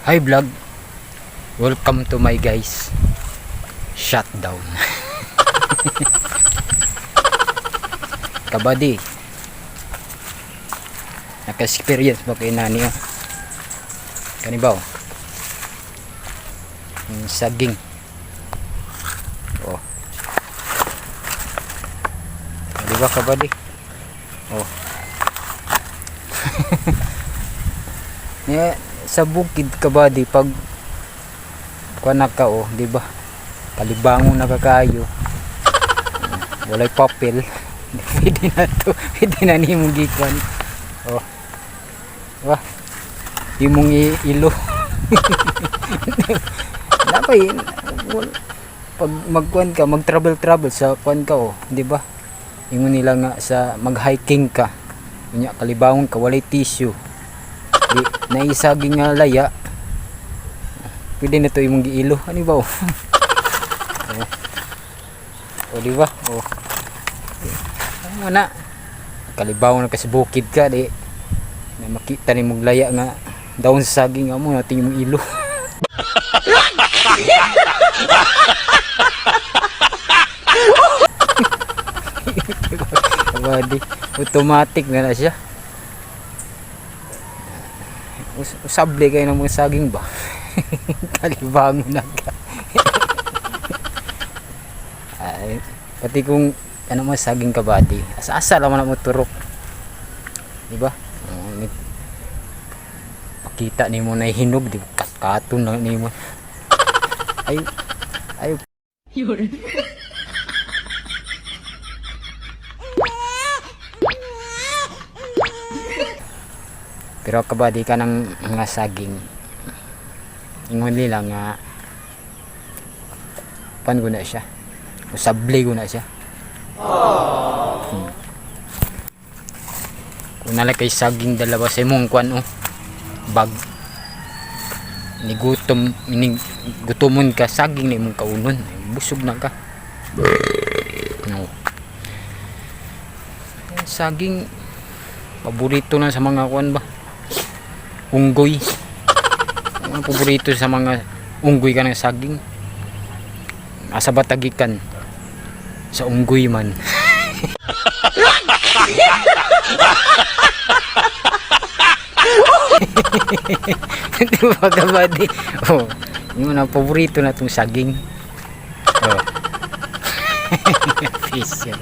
Hi vlog, welcome to my guys shutdown. Kabady, naka-experience ba kayo nani oh? Kanibaw yung saging oh, diba kabady oh. Yeah, sa bukid kabady pag kuanak ka oh, di ba? Kalibangon na kakayo. Walay papel. Pwede na to, pwede na nimong gikuan. Oh. Wah. Imong ilo. Napay pag magkuan ka, mag-travel sa kuan ka oh, di ba? Ingon nila nga sa mag-hiking ka. Unya kalibangon ka walay tissue. Di naisaging nga laya. Pwede na to imong giilo. Ano ba? Oh, oh di ba? Oh. Ano na? Kalibaw na kasi bukid ka di. Na makita ni mong laya nga daon sa saging mo natin imong ilo. Kabady, automatic na siya. Usable kayo ng mga saging ba? Kalibangon na ka. Ay, pati kung ano mo saging kabady, asa-asa naman mo turok, di ba? Pakita ni mo na hinog, di katon na ni mo. Ay, ay. Pero kabady ka ng mga saging. Ingon nila nga pan ko na siya. Usable ko na siya. Kung nala kay saging dalawa sa imong kwan oh. Bag. Ni gutomon ka saging ni imong kaunon. Busog na ka. No. Saging paborito na sa mga kwan ba? Unggoy. Ang paborito sa mga unggoy ka ng saging. Asa batagikan sa unggoy man. Diba kabady? Oh, yung na paborito na itong saging. Oh. Fish yan.